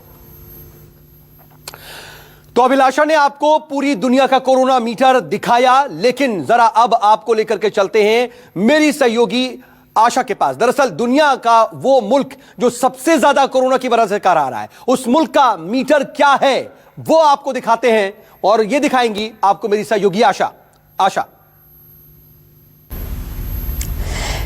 तो अभिलाषा ने आपको पूरी दुनिया का कोरोना मीटर दिखाया, लेकिन जरा अब आपको लेकर के चलते हैं मेरी सहयोगी आशा के पास। दरअसल दुनिया का वो मुल्क जो सबसे ज्यादा कोरोना की वजह से कर आ रहा है, उस मुल्क का मीटर क्या है वो आपको दिखाते हैं और ये दिखाएंगी आपको मेरी सहयोगी आशा।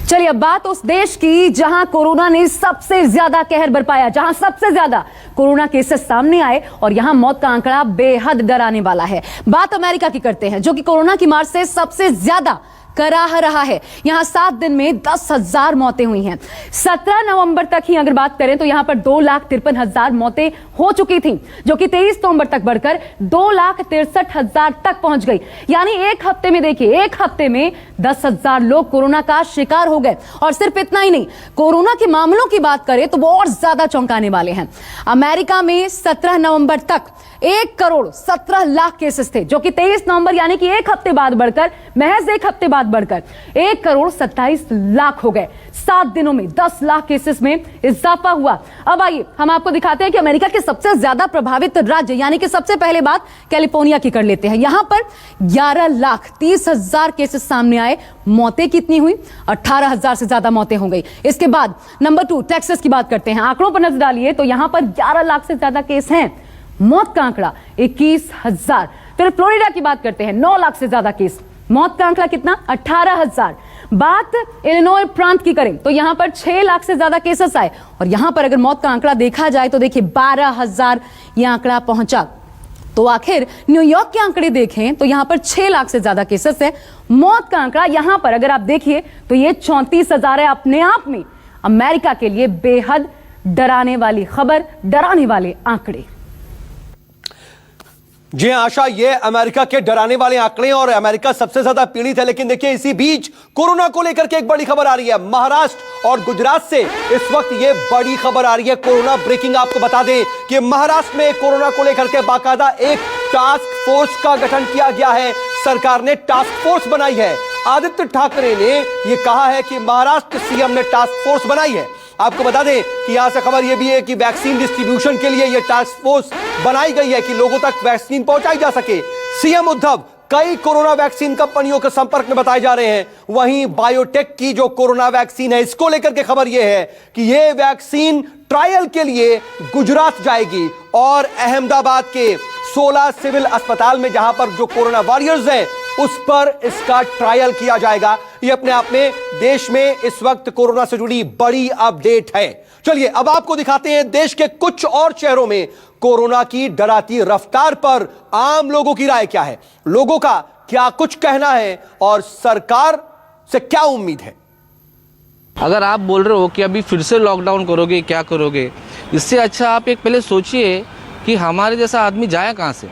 चलिए अब बात उस देश की जहां कोरोना ने सबसे ज्यादा कहर बरपाया, जहां सबसे ज्यादा कोरोना केसेस सामने आए और यहां मौत का आंकड़ा बेहद डराने वाला है। बात अमेरिका की करते हैं, जो कि कोरोना की मार से सबसे ज्यादा कराह रहा है। यहां 7 दिन में 10,000 मौतें हुई हैं। 17 नवंबर तक ही अगर बात करें तो यहां पर 2,53,000 मौतें हो चुकी थी, जो कि 23 नवंबर तक बढ़कर 2,63,000 तक पहुंच गई। यानी एक हफ्ते में देखिए, एक हफ्ते में 10,000 लोग कोरोना का शिकार हो गए। और सिर्फ इतना ही नहीं, कोरोना के मामलों की बात करें तो वो और ज्यादा चौंकाने वाले हैं। अमेरिका में 17 नवंबर तक 1,17,00,000 केसेस थे, जो कि 23 नवंबर यानी कि एक हफ्ते बाद बढ़कर, महज एक हफ्ते बाद बढ़कर 1,27,00,000 हो गए। 7 दिनों में 10 लाख केसेस में इजाफा हुआ। अब आइए हम आपको दिखाते हैं कि अमेरिका के सबसे ज्यादा प्रभावित राज्य, यानी कि सबसे पहले बात कैलिफोर्निया की कर लेते हैं। यहां पर 11,30,000 केसेस सामने आए। मौतें कितनी हुई? 18,000 से ज्यादा मौतें हो गई। इसके बाद नंबर 2 टेक्सास की बात करते हैं। आंकड़ों पर नजर डालिए तो यहां पर 11 लाख से ज्यादा केस हैं। मौत का आंकड़ा 21,000। फिर फ्लोरिडा की बात करते हैं, 9 लाख से ज्यादा केस। मौत का आंकड़ा कितना? 18,000। बात इलिनॉय प्रांत की करें तो यहां पर 6 लाख से ज्यादा केसेस आए और यहां पर अगर मौत का आंकड़ा देखा जाए तो देखिए 12,000 यह आंकड़ा पहुंचा। तो आखिर न्यूयॉर्क के आंकड़े देखें तो यहां पर 6 लाख से ज्यादा केसेस है। मौत का आंकड़ा यहां पर अगर आप देखिए तो यह 34,000 है। अपने आप में अमेरिका के लिए बेहद डराने वाली खबर, डराने वाले आंकड़े। जी आशा, ये अमेरिका के डराने वाले आंकड़े और अमेरिका सबसे ज्यादा पीड़ित है। लेकिन देखिए इसी बीच कोरोना को लेकर के एक बड़ी खबर आ रही है। महाराष्ट्र और गुजरात से इस वक्त ये बड़ी खबर आ रही है। कोरोना ब्रेकिंग आपको बता दें कि महाराष्ट्र में कोरोना को लेकर के बाकायदा एक टास्क फोर्स का गठन किया गया है। सरकार ने टास्क फोर्स बनाई है आदित्य ठाकरे ने यह कहा है कि महाराष्ट्र सीएम ने टास्क फोर्स बनाई है। आपको बता दें कि यहां से खबर यह भी है कि वैक्सीन डिस्ट्रीब्यूशन के लिए यह टास्क फोर्स बनाई गई है कि लोगों तक वैक्सीन पहुंचाई जा सके। सीएम उद्धव कई कोरोना वैक्सीन कंपनियों के संपर्क में बताए जा रहे हैं। वहीं बायोटेक की जो कोरोना वैक्सीन है, इसको लेकर के खबर यह है कि यह वैक्सीन ट्रायल के लिए गुजरात जाएगी और अहमदाबाद के 16 सिविल अस्पताल में जहां पर जो कोरोना वॉरियर्स हैं उस पर इसका ट्रायल किया जाएगा। यह अपने आप में देश में इस वक्त कोरोना से जुड़ी बड़ी अपडेट है। चलिए अब आपको दिखाते हैं देश के कुछ और शहरों में कोरोना की डराती रफ्तार पर आम लोगों की राय क्या है, लोगों का क्या कुछ कहना है और सरकार से क्या उम्मीद है। अगर आप बोल रहे हो कि अभी फिर से लॉकडाउन करोगे, क्या करोगे, इससे अच्छा आप एक पहले सोचिए कि हमारे जैसा आदमी जाए कहाँ से।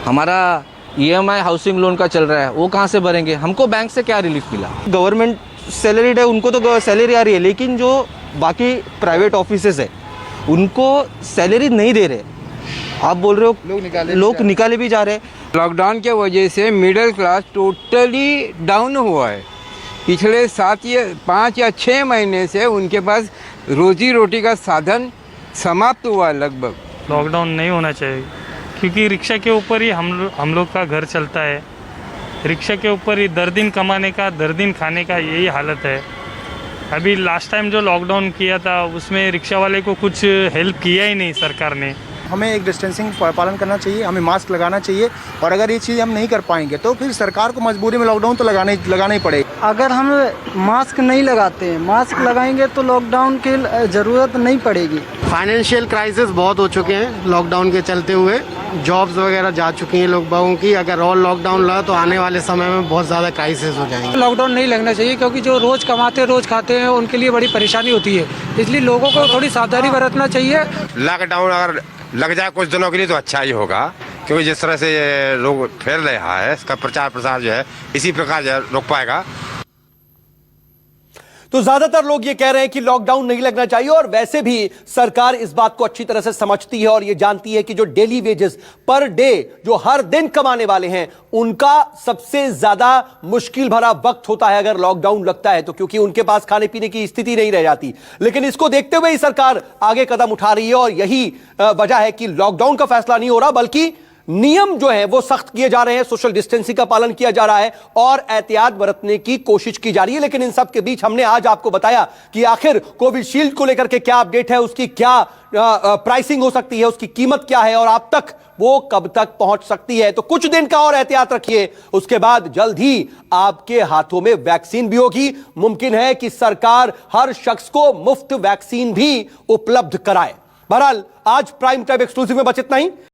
हमारा EMI हाउसिंग लोन का चल रहा है, वो कहाँ से भरेंगे। हमको बैंक से क्या रिलीफ मिला। गवर्नमेंट सैलरीड है, उनको तो सैलरी आ रही है, लेकिन जो बाकी प्राइवेट ऑफिसेज है उनको सैलरी नहीं दे रहे। आप बोल रहे हो लोग निकाले भी जा रहे हैं। लॉकडाउन के वजह से मिडिल क्लास टोटली डाउन हुआ है। पिछले 5 या 6 महीने से उनके पास रोजी रोटी का साधन समाप्त हुआ लगभग। लॉकडाउन नहीं होना चाहिए क्योंकि रिक्शा के ऊपर ही हम लोग का घर चलता है। रिक्शा के ऊपर ही दर दिन कमाने का, दर दिन खाने का यही हालत है। अभी लास्ट टाइम जो लॉकडाउन किया था उसमें रिक्शा वाले को कुछ हेल्प किया ही नहीं सरकार ने। हमें एक डिस्टेंसिंग पालन करना चाहिए, हमें मास्क लगाना चाहिए और अगर ये चीज़ हम नहीं कर पाएंगे तो फिर सरकार को मजबूरी में लॉकडाउन तो लगाना ही पड़ेगा। अगर हम मास्क नहीं लगाते हैं, मास्क लगाएंगे तो लॉकडाउन की ज़रूरत नहीं पड़ेगी। फाइनेंशियल क्राइसिस बहुत हो चुके हैं लॉकडाउन के चलते हुए, जॉब्स वगैरह जा चुकी हैं लोगों की। अगर और लॉकडाउन लगा तो आने वाले समय में बहुत ज़्यादा क्राइसिस हो जाएंगे। लॉकडाउन नहीं लगना चाहिए क्योंकि जो रोज़ कमाते रोज़ खाते हैं उनके लिए बड़ी परेशानी होती है, इसलिए लोगों को थोड़ी सावधानी बरतना चाहिए। लॉकडाउन अगर लग जाए कुछ दिनों के लिए तो अच्छा ही होगा, क्योंकि जिस तरह से ये लोग फैल रहा है इसका प्रचार प्रसार जो है इसी प्रकार जो है रोक पाएगा। तो ज्यादातर लोग ये कह रहे हैं कि लॉकडाउन नहीं लगना चाहिए और वैसे भी सरकार इस बात को अच्छी तरह से समझती है और ये जानती है कि जो डेली वेजेस पर डे जो हर दिन कमाने वाले हैं उनका सबसे ज्यादा मुश्किल भरा वक्त होता है अगर लॉकडाउन लगता है तो, क्योंकि उनके पास खाने पीने की स्थिति नहीं रह जाती। लेकिन इसको देखते हुए ही सरकार आगे कदम उठा रही है और यही वजह है कि लॉकडाउन का फैसला नहीं हो रहा बल्कि नियम जो है वो सख्त किए जा रहे हैं, सोशल डिस्टेंसिंग का पालन किया जा रहा है और एहतियात बरतने की कोशिश की जा रही है। लेकिन इन सब के बीच हमने आज आपको बताया कि आखिर कोविशील्ड को लेकर के क्या अपडेट है, उसकी क्या प्राइसिंग हो सकती है, उसकी कीमत क्या है और आप तक वो कब तक पहुंच सकती है। तो कुछ दिन का और एहतियात रखिए, उसके बाद जल्द ही आपके हाथों में वैक्सीन भी होगी। मुमकिन है कि सरकार हर शख्स को मुफ्त वैक्सीन भी उपलब्ध कराए। बहरहाल आज प्राइम टाइम एक्सक्लूसिव में बस इतना ही।